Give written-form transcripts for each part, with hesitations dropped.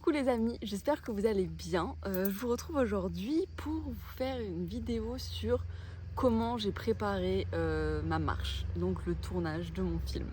Coucou les amis, j'espère que vous allez bien. Je vous retrouve aujourd'hui pour vous faire une vidéo sur comment j'ai préparé ma marche, donc le tournage de mon film.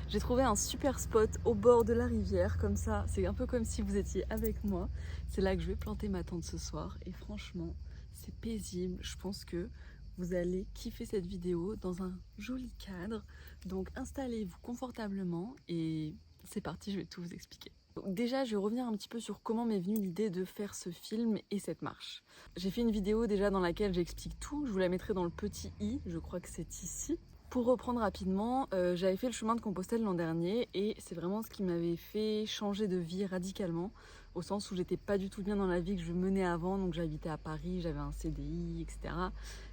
J'ai trouvé un super spot au bord de la rivière, comme ça, c'est un peu comme si vous étiez avec moi. C'est là que je vais planter ma tente ce soir et franchement, c'est paisible. Je pense que vous allez kiffer cette vidéo dans un joli cadre. Donc installez-vous confortablement et c'est parti, je vais tout vous expliquer. Donc déjà, je vais revenir un petit peu sur comment m'est venue l'idée de faire ce film et cette marche. J'ai fait une vidéo déjà dans laquelle j'explique tout, je vous la mettrai dans le petit i, je crois que c'est ici. Pour reprendre rapidement, j'avais fait le chemin de Compostelle l'an dernier et c'est vraiment ce qui m'avait fait changer de vie radicalement, au sens où j'étais pas du tout bien dans la vie que je menais avant, donc j'habitais à Paris, j'avais un CDI, etc.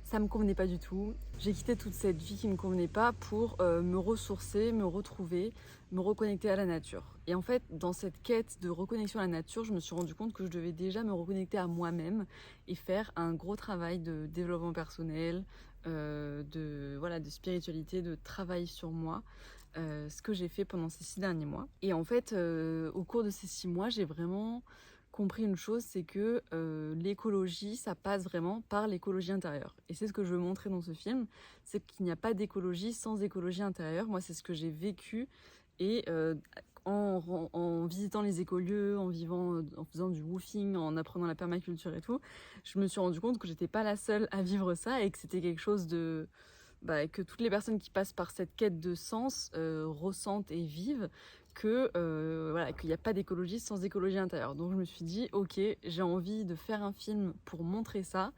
Ça me convenait pas du tout. J'ai quitté toute cette vie qui me convenait pas pour me ressourcer, me retrouver, me reconnecter à la nature. Et en fait, dans cette quête de reconnexion à la nature, je me suis rendu compte que je devais déjà me reconnecter à moi-même et faire un gros travail de développement personnel, de spiritualité, de travail sur moi, ce que j'ai fait pendant ces 6 derniers mois. Et en fait, au cours de ces 6 mois, j'ai vraiment compris une chose, c'est que l'écologie, ça passe vraiment par l'écologie intérieure. Et c'est ce que je veux montrer dans ce film, c'est qu'il n'y a pas d'écologie sans écologie intérieure. Moi, c'est ce que j'ai vécu et en visitant les écolieux, en faisant du woofing, en apprenant la permaculture et tout, je me suis rendu compte que j'étais pas la seule à vivre ça et que c'était quelque chose que toutes les personnes qui passent par cette quête de sens ressentent et vivent, qu'il n'y a pas d'écologie sans écologie intérieure. Donc je me suis dit, ok, j'ai envie de faire un film pour montrer ça,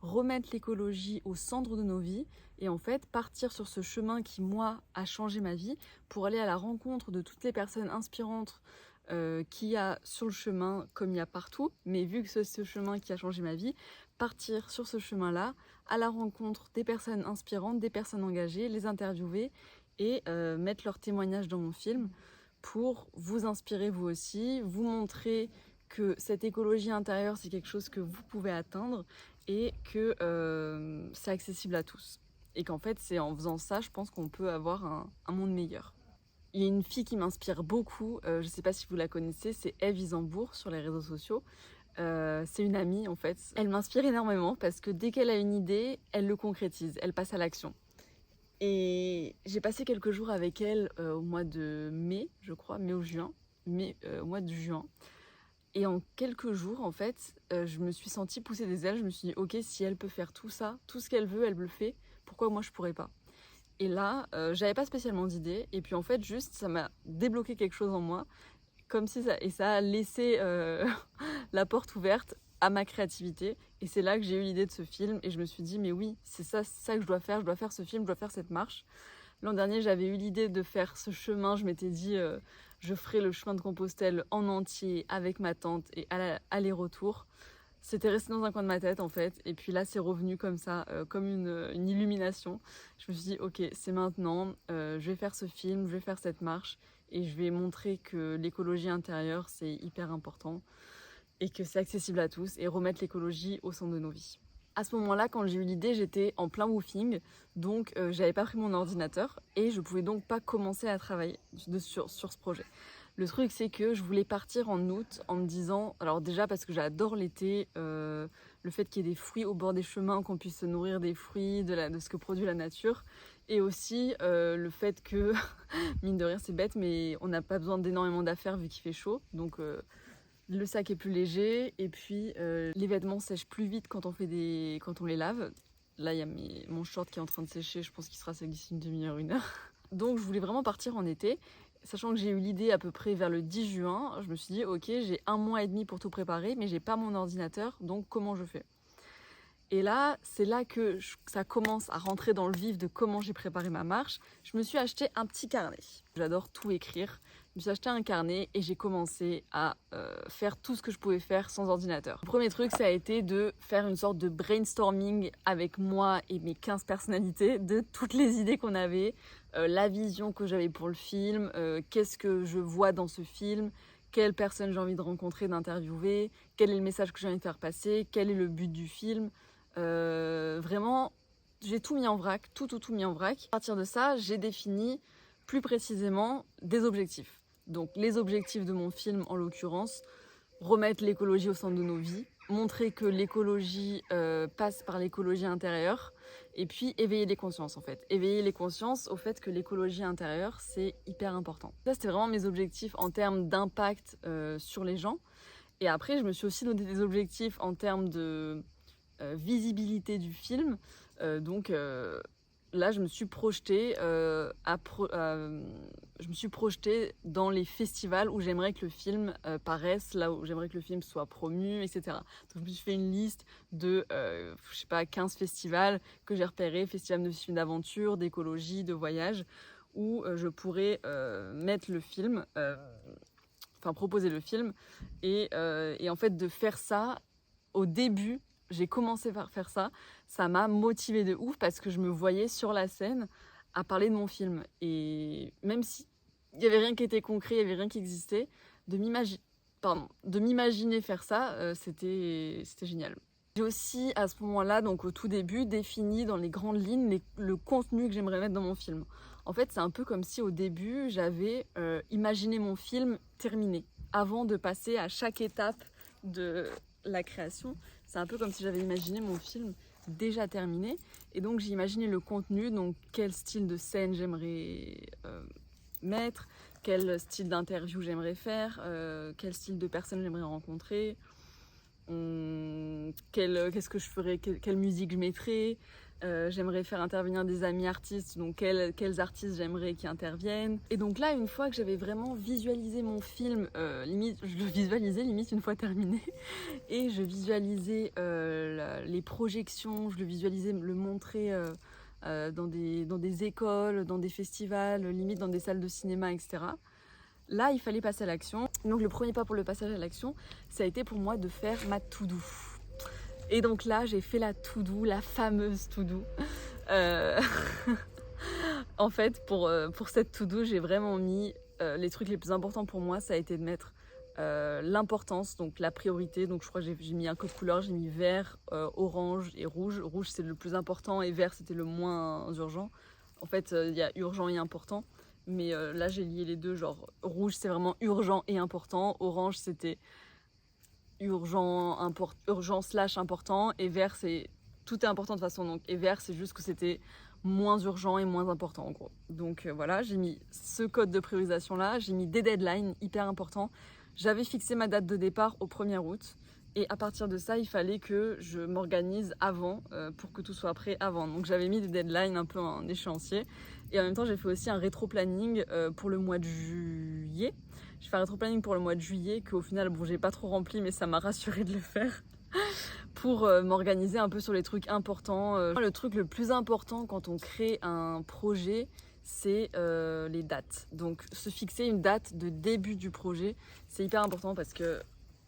remettre l'écologie au centre de nos vies et en fait partir sur ce chemin qui, moi, a changé ma vie pour aller à la rencontre de toutes les personnes inspirantes qu'il y a sur le chemin comme il y a partout. Mais vu que c'est ce chemin qui a changé ma vie, partir sur ce chemin-là à la rencontre des personnes inspirantes, des personnes engagées, les interviewer et mettre leurs témoignages dans mon film pour vous inspirer vous aussi, vous montrer que cette écologie intérieure, c'est quelque chose que vous pouvez atteindre et que c'est accessible à tous. Et qu'en fait, c'est en faisant ça, je pense qu'on peut avoir un monde meilleur. Il y a une fille qui m'inspire beaucoup, je ne sais pas si vous la connaissez, c'est Eve Isambourg sur les réseaux sociaux. C'est une amie en fait. Elle m'inspire énormément parce que dès qu'elle a une idée, elle le concrétise, elle passe à l'action. Et j'ai passé quelques jours avec elle au mois de mai, je crois, mai ou juin, au mois de juin. Et en quelques jours, en fait, je me suis sentie pousser des ailes. Je me suis dit, ok, si elle peut faire tout ça, tout ce qu'elle veut, elle le fait. Pourquoi moi je pourrais pas? Et là, j'avais pas spécialement d'idée. Et puis en fait, juste, ça m'a débloqué quelque chose en moi, comme si ça a laissé la porte ouverte à ma créativité. Et c'est là que j'ai eu l'idée de ce film. Et je me suis dit, mais oui, c'est ça que je dois faire. Je dois faire ce film, je dois faire cette marche. L'an dernier, j'avais eu l'idée de faire ce chemin. Je m'étais dit, je ferai le chemin de Compostelle en entier avec ma tante et aller-retour. C'était resté dans un coin de ma tête en fait. Et puis là, c'est revenu comme ça, comme une illumination. Je me suis dit, ok, c'est maintenant. Je vais faire ce film, je vais faire cette marche. Et je vais montrer que l'écologie intérieure, c'est hyper important. Et que c'est accessible à tous. Et remettre l'écologie au centre de nos vies. À ce moment-là, quand j'ai eu l'idée, j'étais en plein woofing, donc j'avais pas pris mon ordinateur et je pouvais donc pas commencer à travailler sur ce projet. Le truc, c'est que je voulais partir en août en me disant, alors déjà parce que j'adore l'été, le fait qu'il y ait des fruits au bord des chemins, qu'on puisse se nourrir des fruits, de ce que produit la nature, et aussi le fait que, mine de rien c'est bête, mais on n'a pas besoin d'énormément d'affaires vu qu'il fait chaud, donc le sac est plus léger et puis les vêtements sèchent plus vite quand on les lave. Là, il y a mon short qui est en train de sécher, je pense qu'il sera sec d'ici une demi-heure, une heure. Donc je voulais vraiment partir en été, sachant que j'ai eu l'idée à peu près vers le 10 juin. Je me suis dit, ok, j'ai 1 mois et demi pour tout préparer, mais j'ai pas mon ordinateur, donc comment je fais? Et là, c'est là que ça commence à rentrer dans le vif de comment j'ai préparé ma marche. Je me suis acheté un petit carnet. J'adore tout écrire. Je me suis acheté un carnet et j'ai commencé à faire tout ce que je pouvais faire sans ordinateur. Le premier truc, ça a été de faire une sorte de brainstorming avec moi et mes 15 personnalités de toutes les idées qu'on avait, la vision que j'avais pour le film, qu'est-ce que je vois dans ce film, quelle personne j'ai envie de rencontrer, d'interviewer, quel est le message que j'ai envie de faire passer, quel est le but du film. Vraiment, j'ai tout mis en vrac, tout mis en vrac. À partir de ça, j'ai défini plus précisément des objectifs. Donc les objectifs de mon film, en l'occurrence, remettre l'écologie au centre de nos vies, montrer que l'écologie passe par l'écologie intérieure, et puis éveiller les consciences en fait. Éveiller les consciences au fait que l'écologie intérieure, c'est hyper important. Ça, c'était vraiment mes objectifs en termes d'impact sur les gens. Et après, je me suis aussi donné des objectifs en termes de visibilité du film. Donc là, je me suis projetée dans les festivals où j'aimerais que le film paraisse, là où j'aimerais que le film soit promu, etc. Donc je me suis fait une liste de, je sais pas, 15 festivals que j'ai repérés, festivals de films d'aventure, d'écologie, de voyage, où je pourrais mettre le film, proposer le film, et en fait de faire ça au début. J'ai commencé par faire ça, ça m'a motivée de ouf parce que je me voyais sur la scène à parler de mon film. Et même si il n'y avait rien qui était concret, il n'y avait rien qui existait, de m'imaginer faire ça, c'était génial. J'ai aussi à ce moment-là, donc au tout début, défini dans les grandes lignes le contenu que j'aimerais mettre dans mon film. En fait, c'est un peu comme si au début, j'avais imaginé mon film terminé, avant de passer à chaque étape de la création. C'est un peu comme si j'avais imaginé mon film déjà terminé. Et donc j'ai imaginé le contenu, donc quel style de scène j'aimerais mettre, quel style d'interview j'aimerais faire, quel style de personne j'aimerais rencontrer, qu'est-ce que je ferais, quelle musique je mettrais. J'aimerais faire intervenir des amis artistes, donc quels artistes j'aimerais qui interviennent. Et donc là, une fois que j'avais vraiment visualisé mon film, limite, je le visualisais limite une fois terminé, et je visualisais les projections, je le visualisais le montrer dans des écoles, dans des festivals, limite dans des salles de cinéma, etc. Là, il fallait passer à l'action. Donc le premier pas pour le passage à l'action, ça a été pour moi de faire ma to-do. Et donc là, j'ai fait la to-do, la fameuse to-do. En fait, pour cette to-do, j'ai vraiment mis les trucs les plus importants pour moi, ça a été de mettre l'importance, donc la priorité. Donc je crois que j'ai mis un code couleur, j'ai mis vert, orange et rouge. Rouge, c'est le plus important et vert, c'était le moins urgent. En fait, il y a urgent et important. Mais là, j'ai lié les deux, genre rouge, c'est vraiment urgent et important. Orange, c'était urgent / important, et vert c'est tout est important de toute façon, donc, et vert c'est juste que c'était moins urgent et moins important en gros. Donc voilà, j'ai mis ce code de priorisation là, j'ai mis des deadlines hyper importants. J'avais fixé ma date de départ au 1er août, et à partir de ça il fallait que je m'organise avant pour que tout soit prêt avant. Donc j'avais mis des deadlines un peu en échéancier, et en même temps j'ai fait aussi un rétro-planning pour le mois de juillet. J'ai fait un rétro-planning pour le mois de juillet qu'au final, bon, j'ai pas trop rempli, mais ça m'a rassuré de le faire pour m'organiser un peu sur les trucs importants. Le truc le plus important quand on crée un projet, c'est les dates. Donc se fixer une date de début du projet, c'est hyper important parce que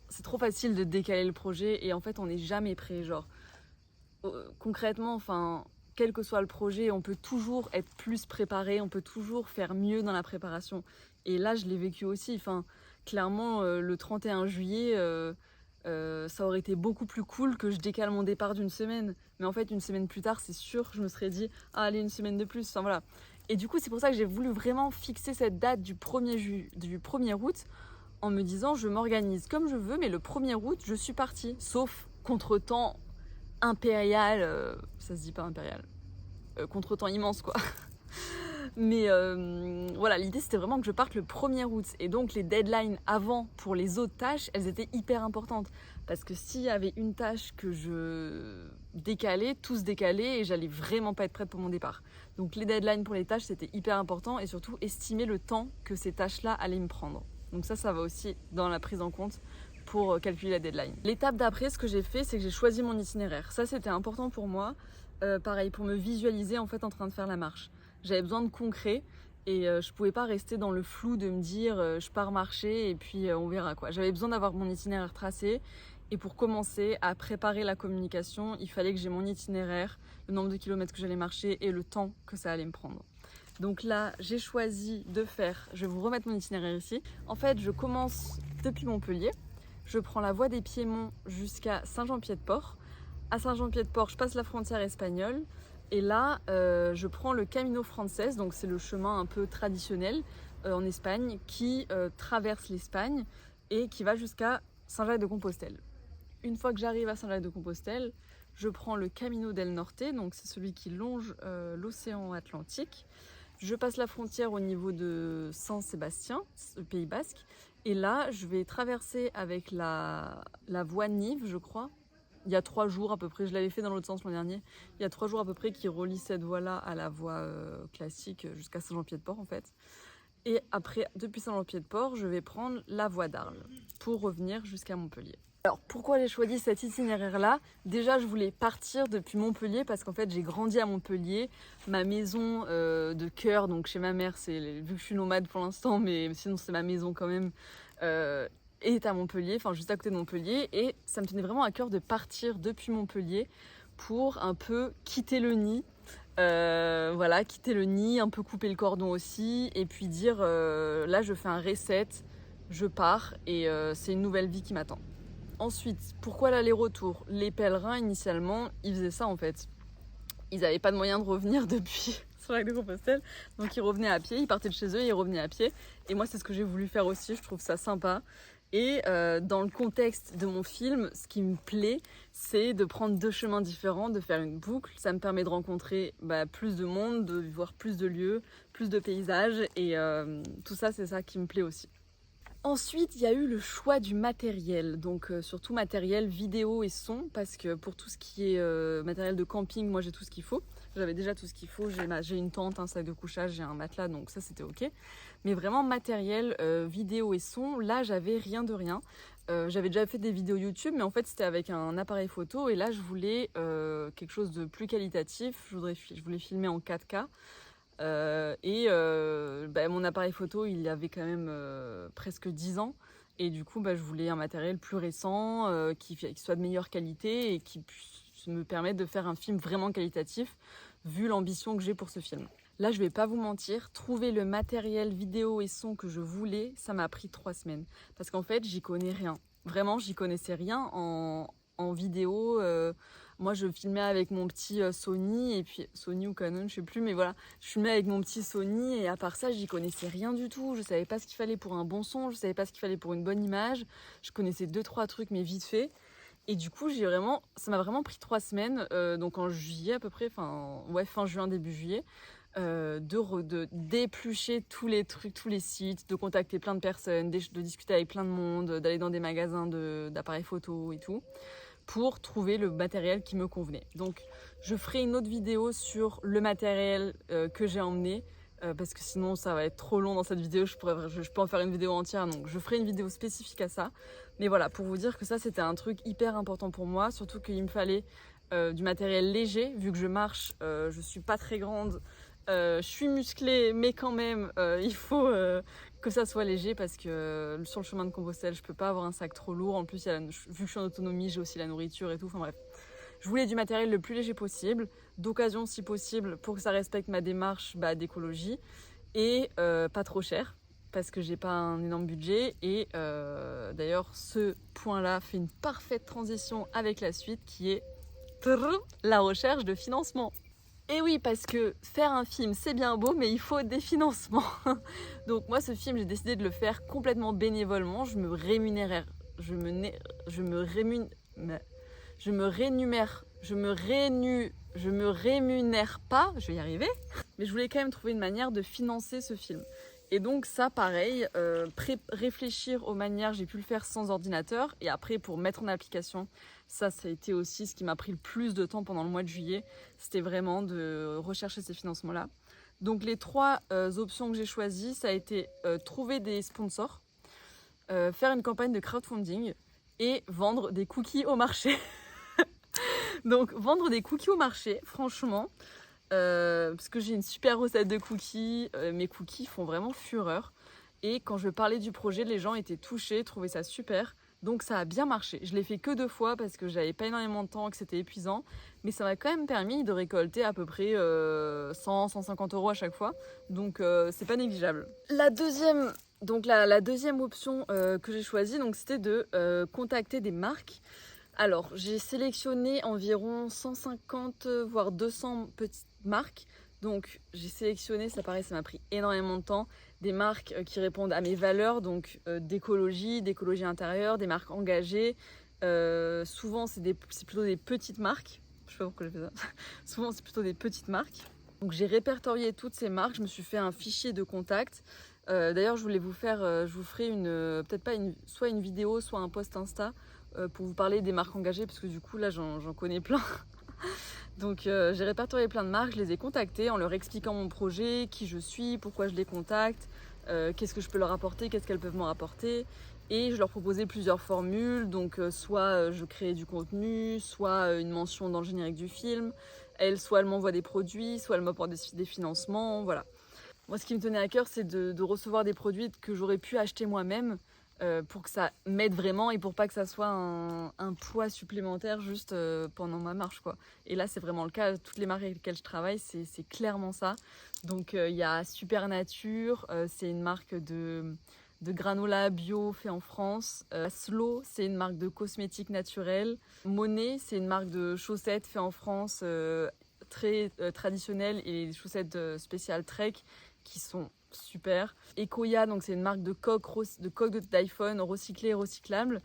c'est trop facile de décaler le projet et en fait on n'est jamais prêt. Genre concrètement, enfin, quel que soit le projet, on peut toujours être plus préparé, on peut toujours faire mieux dans la préparation. Et là, je l'ai vécu aussi. Enfin, clairement, le 31 juillet, ça aurait été beaucoup plus cool que je décale mon départ d'une semaine. Mais en fait, une semaine plus tard, c'est sûr, je me serais dit, ah, allez, une semaine de plus. Enfin, voilà. Et du coup, c'est pour ça que j'ai voulu vraiment fixer cette date du 1er août en me disant, je m'organise comme je veux, mais le 1er août, je suis partie. Sauf contre-temps impérial, ça se dit pas impérial, contre-temps immense, quoi. Mais voilà, l'idée c'était vraiment que je parte le 1er août. Et donc les deadlines avant pour les autres tâches, elles étaient hyper importantes. Parce que s'il y avait une tâche que je décalais, tout se décalait et j'allais vraiment pas être prête pour mon départ. Donc les deadlines pour les tâches c'était hyper important, et surtout estimer le temps que ces tâches-là allaient me prendre. Donc ça va aussi dans la prise en compte pour calculer la deadline. L'étape d'après, ce que j'ai fait, c'est que j'ai choisi mon itinéraire. Ça c'était important pour moi, pareil, pour me visualiser en fait en train de faire la marche. J'avais besoin de concret et je pouvais pas rester dans le flou de me dire je pars marcher et puis on verra quoi. J'avais besoin d'avoir mon itinéraire tracé, et pour commencer à préparer la communication, il fallait que j'ai mon itinéraire, le nombre de kilomètres que j'allais marcher et le temps que ça allait me prendre. Donc là, j'ai choisi de faire, je vais vous remettre mon itinéraire ici. En fait, je commence depuis Montpellier, je prends la voie des Piémonts jusqu'à Saint-Jean-Pied-de-Port. À Saint-Jean-Pied-de-Port, je passe la frontière espagnole. Et là, je prends le Camino Frances, donc c'est le chemin un peu traditionnel en Espagne qui traverse l'Espagne et qui va jusqu'à Saint-Jacques-de-Compostelle. Une fois que j'arrive à Saint-Jacques-de-Compostelle, je prends le Camino del Norte, donc c'est celui qui longe l'océan Atlantique. Je passe la frontière au niveau de Saint-Sébastien, le Pays Basque, et là je vais traverser avec la voie Nive, je crois. Il y a 3 jours à peu près, je l'avais fait dans l'autre sens l'an dernier, il y a 3 jours à peu près qui relie cette voie-là à la voie classique jusqu'à Saint-Jean-Pied-de-Port en fait. Et après, depuis Saint-Jean-Pied-de-Port, je vais prendre la voie d'Arles pour revenir jusqu'à Montpellier. Alors pourquoi j'ai choisi cet itinéraire-là? Déjà, je voulais partir depuis Montpellier parce qu'en fait, j'ai grandi à Montpellier. Ma maison de cœur, donc chez ma mère, vu que je suis nomade pour l'instant, mais sinon c'est ma maison quand même, est à Montpellier, enfin juste à côté de Montpellier. Et ça me tenait vraiment à cœur de partir depuis Montpellier pour un peu quitter le nid. Voilà, quitter le nid, un peu couper le cordon aussi, et puis dire là je fais un reset, je pars et c'est une nouvelle vie qui m'attend. Ensuite, pourquoi l'aller-retour? Les pèlerins initialement, ils faisaient ça en fait. Ils n'avaient pas de moyen de revenir depuis Saint-Jacques-de-Compostelle, donc ils revenaient à pied, ils partaient de chez eux et ils revenaient à pied. Et moi c'est ce que j'ai voulu faire aussi, je trouve ça sympa. Et dans le contexte de mon film, ce qui me plaît, c'est de prendre 2 chemins différents, de faire une boucle. Ça me permet de rencontrer plus de monde, de voir plus de lieux, plus de paysages. Et tout ça, c'est ça qui me plaît aussi. Ensuite, il y a eu le choix du matériel, donc surtout matériel vidéo et son, parce que pour tout ce qui est matériel de camping, moi j'ai tout ce qu'il faut. J'avais déjà tout ce qu'il faut, j'ai une tente, un sac de couchage, j'ai un matelas, donc ça c'était ok. Mais vraiment matériel vidéo et son, là j'avais rien de rien. J'avais déjà fait des vidéos YouTube, mais en fait c'était avec un appareil photo, et là je voulais quelque chose de plus qualitatif, je voulais filmer en 4K. Mon appareil photo il avait quand même presque 10 ans et du coup je voulais un matériel plus récent qui soit de meilleure qualité et qui puisse me permettre de faire un film vraiment qualitatif vu l'ambition que j'ai pour ce film. Là je vais pas vous mentir, trouver le matériel vidéo et son que je voulais, ça m'a pris 3 semaines parce qu'en fait j'y connais rien. Vraiment j'y connaissais rien en vidéo. Moi je filmais avec mon petit Sony, et puis Sony ou Canon, je sais plus, mais voilà, je filmais avec mon petit Sony et à part ça j'y connaissais rien du tout. Je savais pas ce qu'il fallait pour un bon son, je savais pas ce qu'il fallait pour une bonne image. Je connaissais 2-3 trucs mais vite fait. Et du coup ça m'a vraiment pris 3 semaines, donc en juillet à peu près, fin juin, début juillet, de d'éplucher tous les trucs, tous les sites, de contacter plein de personnes, de discuter avec plein de monde, d'aller dans des magasins d'appareils photo et tout, pour trouver le matériel qui me convenait. Donc je ferai une autre vidéo sur le matériel que j'ai emmené, parce que sinon ça va être trop long dans cette vidéo, je peux en faire une vidéo entière, donc je ferai une vidéo spécifique à ça. Mais voilà, pour vous dire que ça c'était un truc hyper important pour moi, surtout qu'il me fallait du matériel léger, vu que je marche, je suis pas très grande, je suis musclée, mais quand même il faut que ça soit léger parce que sur le chemin de Compostelle je peux pas avoir un sac trop lourd. En plus vu que je suis en autonomie, j'ai aussi la nourriture et tout, enfin bref. Je voulais du matériel le plus léger possible, d'occasion si possible, pour que ça respecte ma démarche d'écologie, et pas trop cher parce que j'ai pas un énorme budget. Et d'ailleurs ce point là fait une parfaite transition avec la suite qui est la recherche de financement. Et oui, parce que faire un film c'est bien beau, mais il faut des financements. Donc moi ce film j'ai décidé de le faire complètement bénévolement. Je me rémunère pas, je vais y arriver, mais je voulais quand même trouver une manière de financer ce film. Et donc ça pareil, réfléchir aux manières, j'ai pu le faire sans ordinateur, et après pour mettre en application, ça a été aussi ce qui m'a pris le plus de temps pendant le mois de juillet, c'était vraiment de rechercher ces financements-là. Donc les 3 options que j'ai choisies, ça a été trouver des sponsors, faire une campagne de crowdfunding et vendre des cookies au marché. Donc vendre des cookies au marché, franchement, parce que j'ai une super recette de cookies, mes cookies font vraiment fureur. Et quand je parlais du projet, les gens étaient touchés, trouvaient ça super. Donc ça a bien marché. Je l'ai fait que 2 fois parce que j'avais pas énormément de temps, que c'était épuisant. Mais ça m'a quand même permis de récolter à peu près 100-150 € à chaque fois. Donc c'est pas négligeable. La deuxième option que j'ai choisie, donc, c'était de contacter des marques. Alors, j'ai sélectionné environ 150 voire 200 petites marques. Donc, j'ai sélectionné, ça m'a pris énormément de temps. des marques qui répondent à mes valeurs, donc d'écologie intérieure, des marques engagées. Souvent, c'est plutôt des petites marques. Je sais pas pourquoi je fais ça. Souvent, c'est plutôt des petites marques. Donc, j'ai répertorié toutes ces marques. Je me suis fait un fichier de contact. D'ailleurs, je voulais vous faire, je vous ferai peut-être pas soit une vidéo, soit un post Insta pour vous parler des marques engagées, parce que du coup, là, j'en connais plein. Donc, j'ai répertorié plein de marques. Je les ai contactées en leur expliquant mon projet, qui je suis, pourquoi je les contacte, qu'est-ce que je peux leur apporter, qu'est-ce qu'elles peuvent me rapporter. Et je leur proposais plusieurs formules, donc soit je créais du contenu, soit une mention dans le générique du film. Soit elles m'envoient des produits, soit elles m'apportent des financements, voilà. Moi, ce qui me tenait à cœur, c'est de recevoir des produits que j'aurais pu acheter moi-même pour que ça m'aide vraiment et pour pas que ça soit un poids supplémentaire juste pendant ma marche, quoi. Et là, c'est vraiment le cas. Toutes les marques avec lesquelles je travaille, c'est clairement ça. Donc, il y a Super Nature, c'est une marque de granola bio fait en France. Slow, c'est une marque de cosmétiques naturels. Monet, c'est une marque de chaussettes fait en France, très traditionnelles, et des chaussettes spéciales Trek qui sont super. Ekoya, donc c'est une marque de coques d'iPhone recyclées et recyclables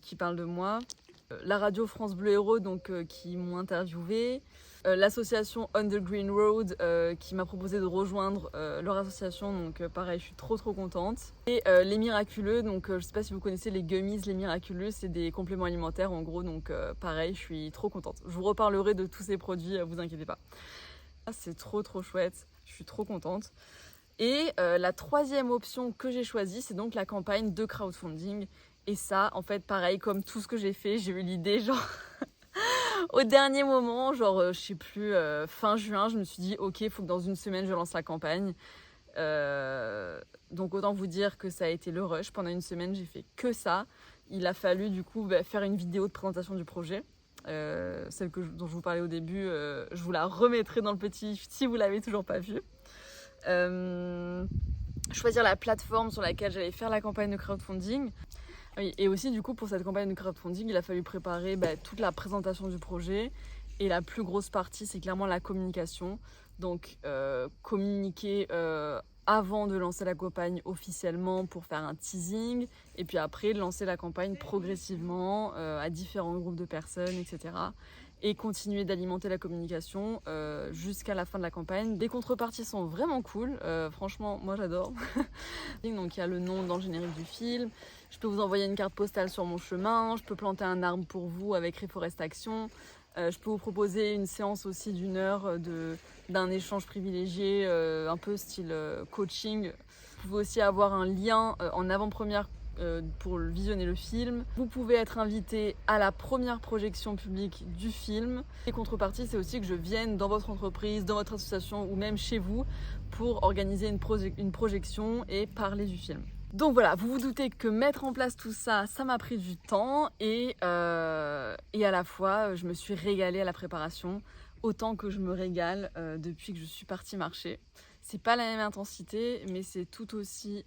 qui parle de moi. La radio France Bleu Héros, donc qui m'ont interviewé. L'association On the Green Road qui m'a proposé de rejoindre leur association, donc pareil, je suis trop contente. Et les Miraculeux, donc je sais pas si vous connaissez les gummies, les Miraculeux, c'est des compléments alimentaires en gros, donc pareil, je suis trop contente. Je vous reparlerai de tous ces produits, vous inquiétez pas. C'est trop chouette, je suis trop contente. Et la troisième option que j'ai choisie, c'est donc la campagne de crowdfunding. Et ça, en fait, pareil, comme tout ce que j'ai fait, j'ai eu l'idée genre au dernier moment, genre je sais plus, fin juin, je me suis dit ok, il faut que dans une semaine je lance la campagne. Donc autant vous dire que ça a été le rush. Pendant une semaine, j'ai fait que ça. Il a fallu du coup faire une vidéo de présentation du projet. Celle dont je vous parlais au début, je vous la remettrai dans le petit si vous l'avez toujours pas vue. Choisir la plateforme sur laquelle j'allais faire la campagne de crowdfunding. Oui, et aussi du coup pour cette campagne de crowdfunding, il a fallu préparer toute la présentation du projet, et la plus grosse partie c'est clairement la communication. Donc communiquer avant de lancer la campagne officiellement pour faire un teasing, et puis après lancer la campagne progressivement à différents groupes de personnes, etc. Et continuer d'alimenter la communication jusqu'à la fin de la campagne. Les contreparties sont vraiment cool, franchement moi j'adore. Donc il y a le nom dans le générique du film, je peux vous envoyer une carte postale sur mon chemin, je peux planter un arbre pour vous avec Reforest Action, je peux vous proposer une séance aussi d'1 heure d'un échange privilégié, un peu style coaching. Vous pouvez aussi avoir un lien en avant-première pour visionner le film. Vous pouvez être invité à la première projection publique du film. Les contreparties, c'est aussi que je vienne dans votre entreprise, dans votre association ou même chez vous pour organiser une projection et parler du film. Donc voilà, vous vous doutez que mettre en place tout ça, ça m'a pris du temps, et à la fois je me suis régalée à la préparation autant que je me régale depuis que je suis partie marcher. C'est pas la même intensité, mais c'est tout aussi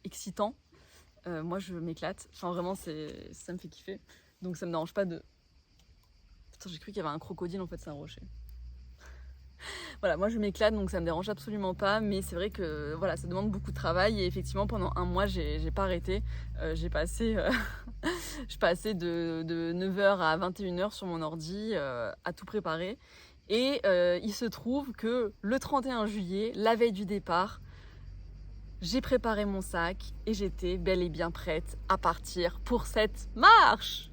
excitant. Moi je m'éclate, enfin vraiment ça me fait kiffer, donc ça me dérange pas de... Putain, j'ai cru qu'il y avait un crocodile, en fait c'est un rocher. Voilà, moi je m'éclate, donc ça me dérange absolument pas, mais c'est vrai que voilà, ça demande beaucoup de travail, et effectivement pendant 1 mois j'ai pas arrêté. Je passais de 9h à 21h sur mon ordi à tout préparer, et il se trouve que le 31 juillet, la veille du départ, j'ai préparé mon sac et j'étais bel et bien prête à partir pour cette marche.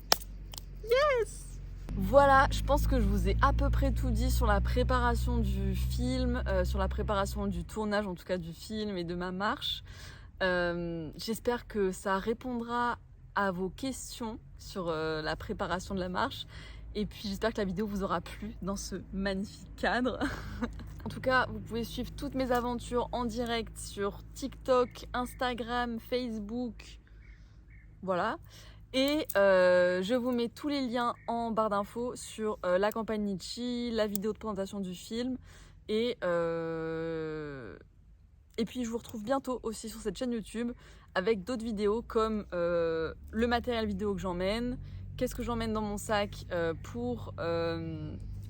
Yes! Voilà, je pense que je vous ai à peu près tout dit sur la préparation du film, sur la préparation du tournage, en tout cas du film et de ma marche. J'espère que ça répondra à vos questions sur la préparation de la marche. Et puis j'espère que la vidéo vous aura plu dans ce magnifique cadre. En tout cas, vous pouvez suivre toutes mes aventures en direct sur TikTok, Instagram, Facebook. Voilà. Et je vous mets tous les liens en barre d'infos sur la campagne Litchi, la vidéo de présentation du film. Et puis je vous retrouve bientôt aussi sur cette chaîne YouTube avec d'autres vidéos comme le matériel vidéo que j'emmène, qu'est-ce que j'emmène dans mon sac pour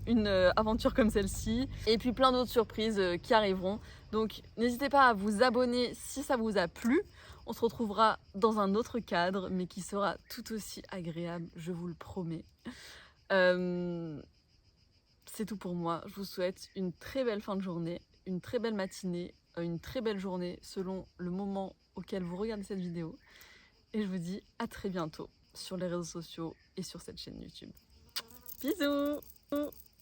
une une aventure comme celle-ci. Et puis plein d'autres surprises qui arriveront. Donc n'hésitez pas à vous abonner si ça vous a plu. On se retrouvera dans un autre cadre, mais qui sera tout aussi agréable, je vous le promets. C'est tout pour moi. Je vous souhaite une très belle fin de journée, une très belle matinée, une très belle journée selon le moment auquel vous regardez cette vidéo. Et je vous dis à très bientôt sur les réseaux sociaux et sur cette chaîne YouTube. Bisous!